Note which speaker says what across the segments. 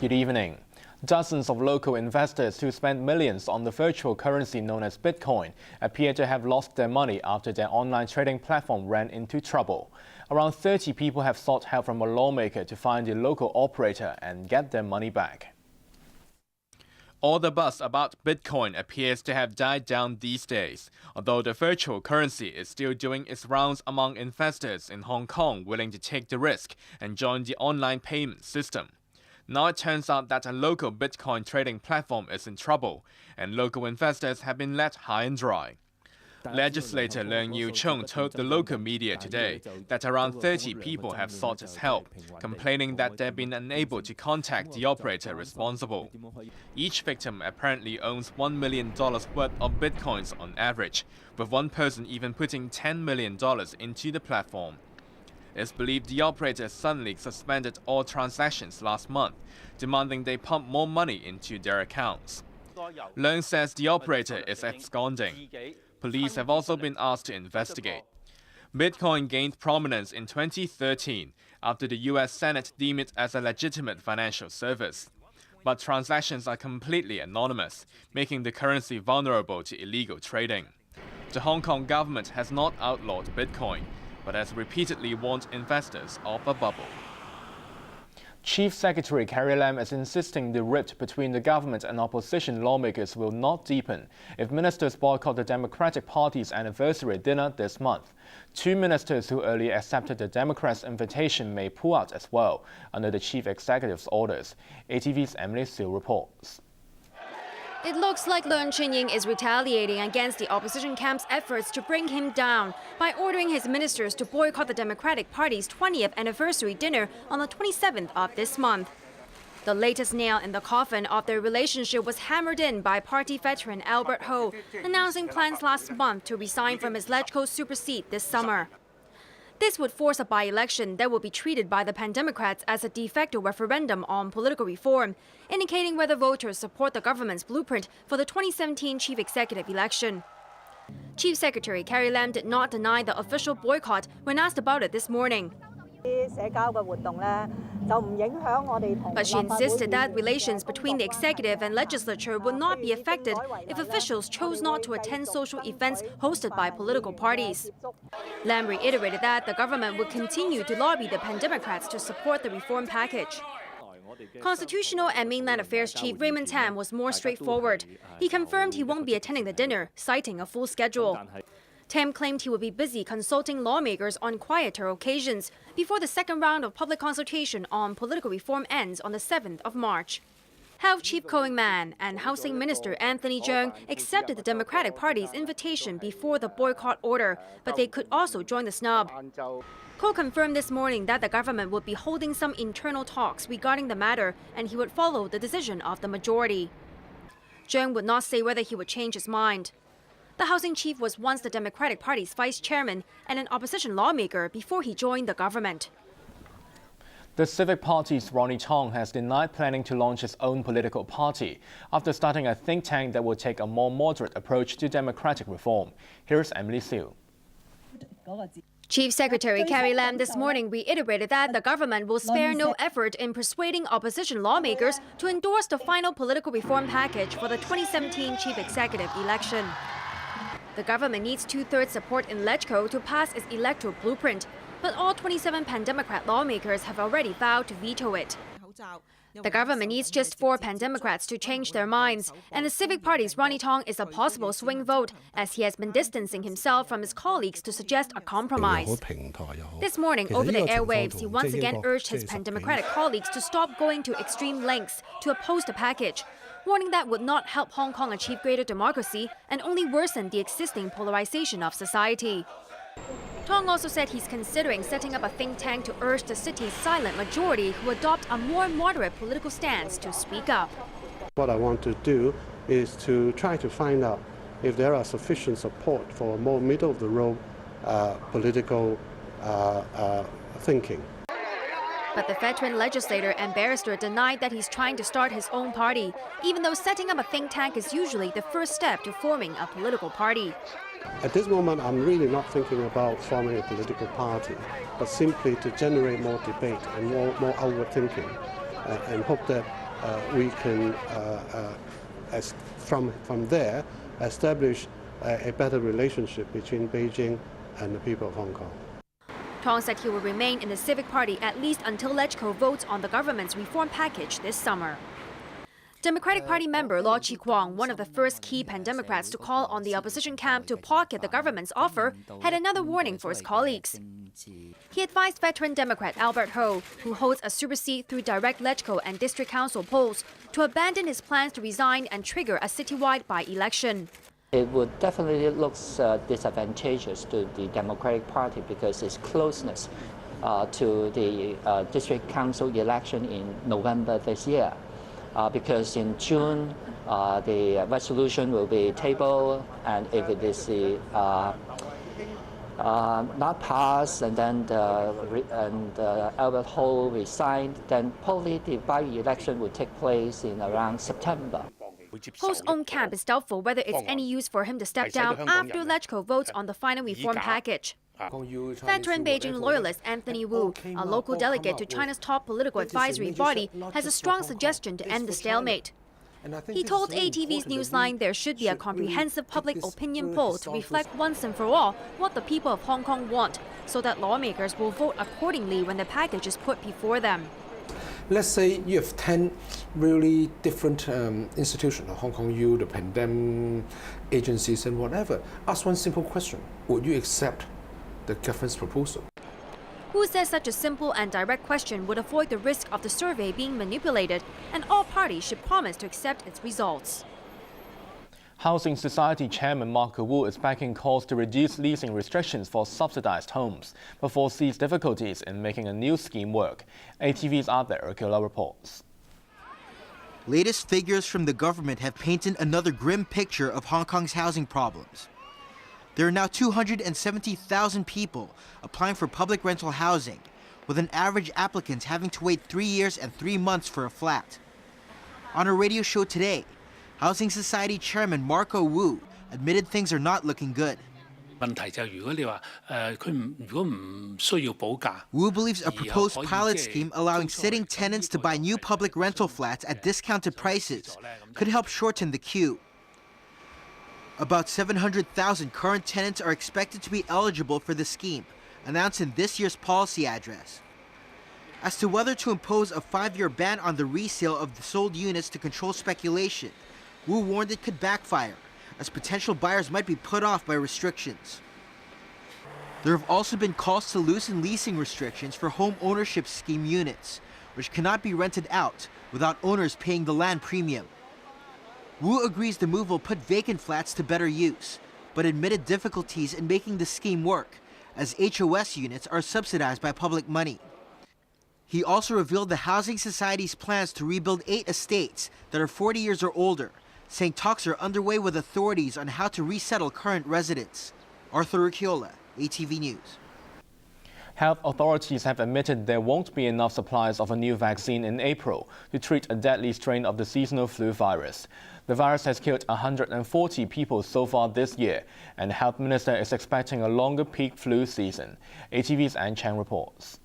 Speaker 1: Good evening. Dozens of local investors who spent millions on the virtual currency known as Bitcoin appear to have lost their money after their online trading platform ran into trouble. Around 30 people have sought help from a lawmaker to find the local operator and get their money back. All the buzz about Bitcoin appears to have died down these days, although the virtual currency is still doing its rounds among investors in Hong Kong willing to take the risk and join the online payment system. Now it turns out that a local Bitcoin trading platform is in trouble, and local investors have been left high and dry. Legislator Raymond Yeung told the local media today that around 30 people have sought his help, complaining that they've been unable to contact the operator responsible. Each victim apparently owns $1 million worth of bitcoins on average, with one person even putting $10 million into the platform. It's believed the operator suddenly suspended all transactions last month, demanding they pump more money into their accounts. Leung says the operator is absconding. Police have also been asked to investigate. Bitcoin gained prominence in 2013 after the U.S. Senate deemed it as a legitimate financial service. But transactions are completely anonymous, making the currency vulnerable to illegal trading. The Hong Kong government has not outlawed Bitcoin, but has repeatedly warned investors of a bubble. Chief Secretary Carrie Lam is insisting the rift between the government and opposition lawmakers will not deepen if ministers boycott the Democratic Party's anniversary dinner this month. Two ministers who earlier accepted the Democrats' invitation may pull out as well under the chief executive's orders. ATV's Emily Siu reports.
Speaker 2: It looks like Leung Yeung is retaliating against the opposition camp's efforts to bring him down by ordering his ministers to boycott the Democratic Party's 20th anniversary dinner on the 27th of this month. The latest nail in the coffin of their relationship was hammered in by party veteran Albert Ho, announcing plans last month to resign from his LegCo super seat this summer. This would force a by-election that will be treated by the Pan-Democrats as a de facto referendum on political reform, indicating whether voters support the government's blueprint for the 2017 chief executive election. Chief Secretary Carrie Lam did not deny the official boycott when asked about it this morning. But she insisted that relations between the executive and legislature would not be affected if officials chose not to attend social events hosted by political parties. Lam reiterated that the government would continue to lobby the Pan-Democrats to support the reform package. Constitutional and Mainland Affairs Chief Raymond Yeung was more straightforward. He confirmed he won't be attending the dinner, citing a full schedule. Tam claimed he would be busy consulting lawmakers on quieter occasions before the second round of public consultation on political reform ends on the 7th of March. Health Chief Koh Man and Housing Minister Anthony Yeung accepted the Democratic Party's invitation before the boycott order, but they could also join the snub. Koh confirmed this morning that the government would be holding some internal talks regarding the matter and he would follow the decision of the majority. Yeung would not say whether he would change his mind. The housing chief was once the Democratic Party's vice chairman and an opposition lawmaker before he joined the government.
Speaker 1: The Civic Party's Ronnie Tong has denied planning to launch his own political party after starting a think tank that will take a more moderate approach to democratic reform. Here's Emily Siu.
Speaker 2: Chief Secretary Carrie Lam this morning reiterated that the government will spare no effort in persuading opposition lawmakers to endorse the final political reform package for the 2017 chief executive election. The government needs two-thirds support in LegCo to pass its electoral blueprint, but all 27 Pan-Democrat lawmakers have already vowed to veto it. The government needs just 4 Pan-Democrats to change their minds, and the Civic Party's Ronnie Tong is a possible swing vote, as he has been distancing himself from his colleagues to suggest a compromise. This morning, over the airwaves, he once again urged his Pan-Democratic colleagues to stop going to extreme lengths to oppose the package, warning that would not help Hong Kong achieve greater democracy and only worsen the existing polarization of society. Tong also said he's considering setting up a think tank to urge the city's silent majority who adopt a more moderate political stance to speak up.
Speaker 3: What I want to do is to try to find out if there are sufficient support for a more middle-of-the-road political thinking.
Speaker 2: But the veteran legislator and barrister denied that he's trying to start his own party, even though setting up a think tank is usually the first step to forming a political party.
Speaker 3: At this moment, I'm really not thinking about forming a political party, but simply to generate more debate and more outward thinking, and hope that we can, from there, establish a better relationship between Beijing and the people of Hong Kong.
Speaker 2: Tong said he will remain in the Civic Party at least until LegCo votes on the government's reform package this summer. Democratic Party member Law Chi-kwang, one of the first key pan-Democrats to call on the opposition camp to pocket the government's offer, had another warning for his colleagues. He advised veteran Democrat Albert Ho, who holds a super seat through direct LegCo and district council polls, to abandon his plans to resign and trigger a citywide by-election.
Speaker 4: It would definitely look disadvantageous to the Democratic Party because its closeness to the district council election in November this year. Because in June, the resolution will be tabled, and if it is not passed, and then Albert Ho resigned, then probably the by-election would take place in around September.
Speaker 2: Ho's own camp is doubtful whether it's any use for him to step down after LegCo votes on the final reform package. Veteran Beijing loyalist Anthony Wu, a local delegate to China's top political advisory body, has a strong suggestion to end the stalemate. He told ATV's Newsline there should be a comprehensive public opinion poll to reflect once and for all what the people of Hong Kong want, so that lawmakers will vote accordingly when the package is put before them.
Speaker 5: Let's say you have 10 really different institutions, Hong Kong U, the pandemic agencies and whatever. Ask one simple question: would you accept the government's proposal?
Speaker 2: Wu says such a simple and direct question would avoid the risk of the survey being manipulated, and all parties should promise to accept its results.
Speaker 1: Housing Society Chairman Marco Wu is backing calls to reduce leasing restrictions for subsidized homes, but foresees difficulties in making a new scheme work. ATV's Arthur Urquiola reports.
Speaker 6: Latest figures from the government have painted another grim picture of Hong Kong's housing problems. There are now 270,000 people applying for public rental housing, with an average applicant having to wait 3 years and 3 months for a flat. On a radio show today, Housing Society Chairman Marco Wu admitted things are not looking good. Wu believes a proposed pilot scheme allowing sitting tenants to buy new public rental flats at discounted prices could help shorten the queue. About 700,000 current tenants are expected to be eligible for the scheme, announced in this year's policy address. As to whether to impose a 5-year ban on the resale of the sold units to control speculation, Wu warned it could backfire, as potential buyers might be put off by restrictions. There have also been calls to loosen leasing restrictions for home ownership scheme units, which cannot be rented out without owners paying the land premium. Wu agrees the move will put vacant flats to better use, but admitted difficulties in making the scheme work, as HOS units are subsidized by public money. He also revealed the Housing Society's plans to rebuild 8 estates that are 40 years or older, saying talks are underway with authorities on how to resettle current residents. Arthur Urquiola, ATV News.
Speaker 1: Health authorities have admitted there won't be enough supplies of a new vaccine in April to treat a deadly strain of the seasonal flu virus. The virus has killed 140 people so far this year, and the health minister is expecting a longer peak flu season. ATV's Ann Chang reports.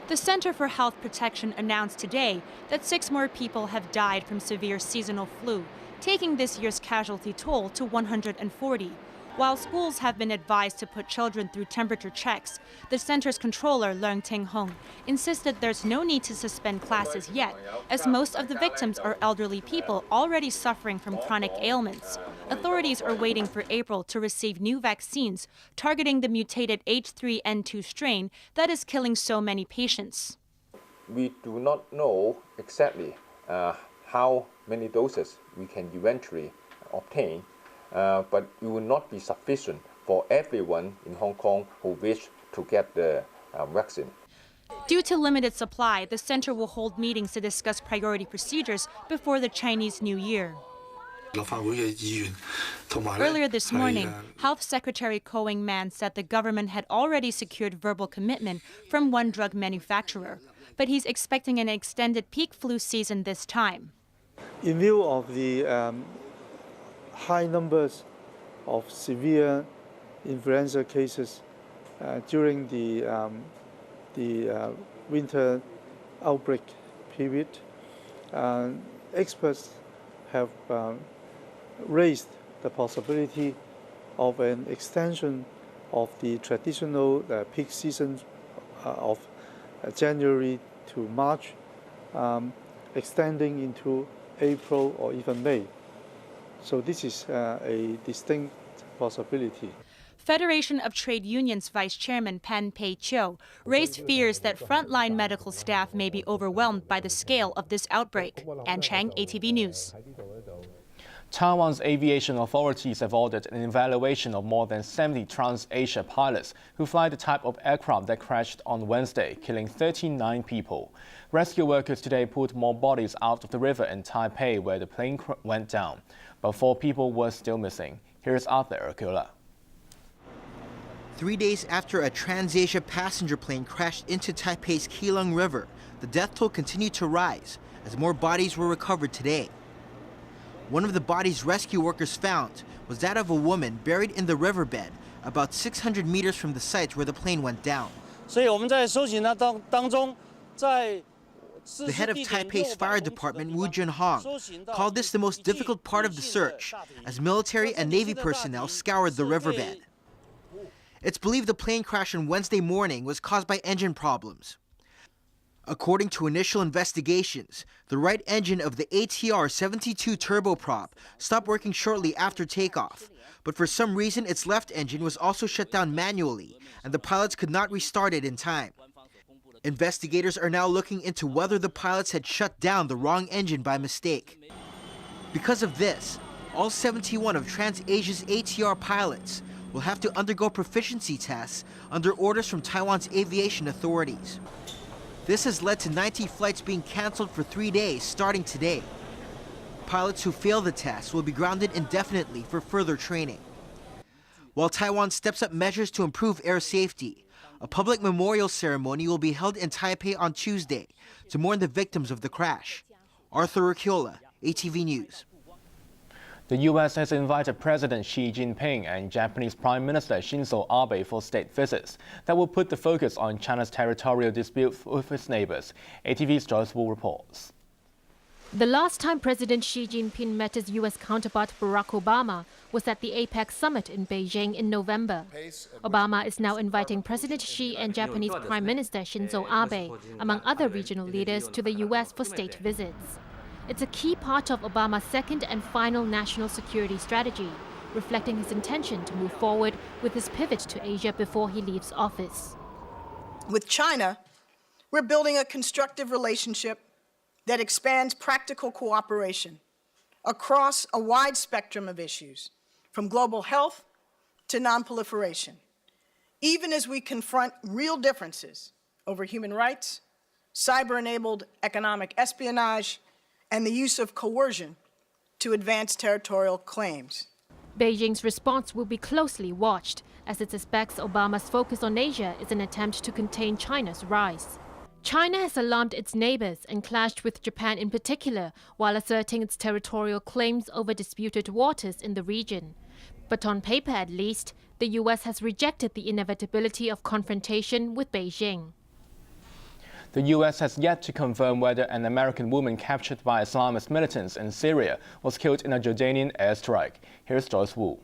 Speaker 7: The Center for Health Protection announced today that 6 more people have died from severe seasonal flu, taking this year's casualty toll to 140. While schools have been advised to put children through temperature checks, the center's controller, Leung Ting-hung, insisted there's no need to suspend classes yet, as most of the victims are elderly people already suffering from chronic ailments. Authorities are waiting for April to receive new vaccines targeting the mutated H3N2 strain that is killing so many patients.
Speaker 8: We do not know exactly how many doses we can eventually obtain. But it will not be sufficient for everyone in Hong Kong who wish to get the vaccine.
Speaker 7: Due to limited supply, the center will hold meetings to discuss priority procedures before the Chinese New Year. Earlier this morning, Health Secretary Ko Wing-man said the government had already secured verbal commitment from one drug manufacturer, but he's expecting an extended peak flu season this time.
Speaker 9: In view of the high numbers of severe influenza cases during the winter outbreak period, experts have raised the possibility of an extension of the traditional peak season of January to March, extending into April or even May. So this is a distinct possibility.
Speaker 7: Federation of Trade Unions Vice Chairman Pan Pei-Chiu raised fears that frontline medical staff may be overwhelmed by the scale of this outbreak. Ann Chang, ATV News.
Speaker 1: Taiwan's aviation authorities have ordered an evaluation of more than 70 Trans-Asia pilots who fly the type of aircraft that crashed on Wednesday, killing 39 people. Rescue workers today pulled more bodies out of the river in Taipei, where the plane went down. But 4 people were still missing. Here's Arthur Urquiola.
Speaker 6: 3 days after a Trans-Asia passenger plane crashed into Taipei's Keelung River, the death toll continued to rise as more bodies were recovered today. One of the bodies rescue workers found was that of a woman buried in the riverbed about 600 meters from the site where the plane went down. The head of Taipei's fire department, Wu Junhong, called this the most difficult part of the search, as military and Navy personnel scoured the riverbed. It's believed the plane crash on Wednesday morning was caused by engine problems. According to initial investigations, the right engine of the ATR-72 turboprop stopped working shortly after takeoff, but for some reason its left engine was also shut down manually, and the pilots could not restart it in time. Investigators are now looking into whether the pilots had shut down the wrong engine by mistake. Because of this, all 71 of Trans-Asia's ATR pilots will have to undergo proficiency tests under orders from Taiwan's aviation authorities. This has led to 90 flights being canceled for 3 days starting today. Pilots who fail the test will be grounded indefinitely for further training. While Taiwan steps up measures to improve air safety, a public memorial ceremony will be held in Taipei on Tuesday to mourn the victims of the crash. Arthur Urquiola, ATV News.
Speaker 1: The U.S. has invited President Xi Jinping and Japanese Prime Minister Shinzo Abe for state visits that will put the focus on China's territorial dispute with its neighbors. ATV's Joyce Wu reports.
Speaker 10: The last time President Xi Jinping met his U.S. counterpart Barack Obama was at the APEC summit in Beijing in November. Obama is now inviting President Xi and Japanese Prime Minister Shinzo Abe, among other regional leaders, to the U.S. for state visits. It's a key part of Obama's second and final national security strategy, reflecting his intention to move forward with his pivot to Asia before he leaves office.
Speaker 11: With China, we're building a constructive relationship that expands practical cooperation across a wide spectrum of issues, from global health to nonproliferation, even as we confront real differences over human rights, cyber-enabled economic espionage, and the use of coercion to advance territorial claims.
Speaker 10: Beijing's response will be closely watched, as it suspects Obama's focus on Asia is an attempt to contain China's rise. China has alarmed its neighbors and clashed with Japan in particular, while asserting its territorial claims over disputed waters in the region. But on paper at least, the U.S. has rejected the inevitability of confrontation with Beijing.
Speaker 1: The U.S. has yet to confirm whether an American woman captured by Islamist militants in Syria was killed in a Jordanian airstrike. Here's Joyce Wu.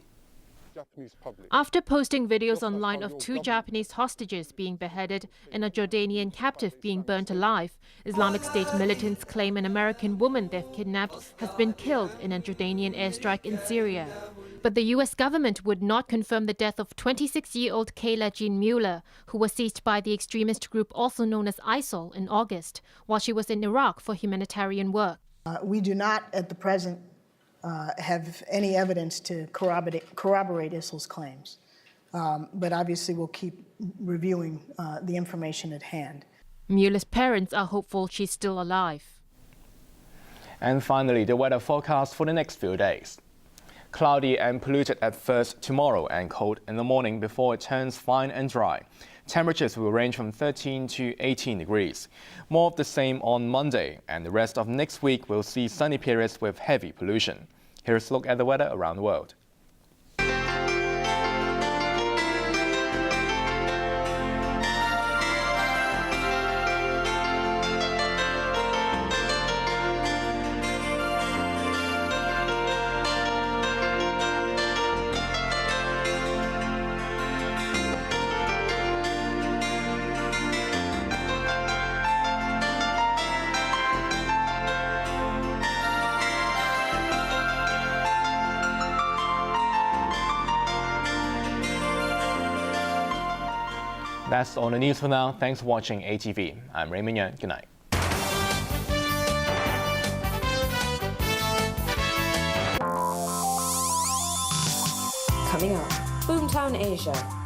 Speaker 10: After posting videos online of 2 Japanese hostages being beheaded and a Jordanian captive being burnt alive, Islamic State militants claim an American woman they've kidnapped has been killed in a Jordanian airstrike in Syria. But the U.S. government would not confirm the death of 26-year-old Kayla Jean Mueller, who was seized by the extremist group also known as ISIL in August, while she was in Iraq for humanitarian work.
Speaker 11: We do not, at the present, have any evidence to corroborate ISIL's claims. But obviously we'll keep reviewing the information at hand.
Speaker 10: Mueller's parents are hopeful she's still alive.
Speaker 1: And finally, the weather forecast for the next few days. Cloudy and polluted at first tomorrow and cold in the morning before it turns fine and dry. Temperatures will range from 13 to 18 degrees. More of the same on Monday, and the rest of next week will see sunny periods with heavy pollution. Here's a look at the weather around the world. That's all the news for now. Thanks for watching ATV. I'm Raymond Yeung. Good night.
Speaker 12: Coming up, Boomtown Asia.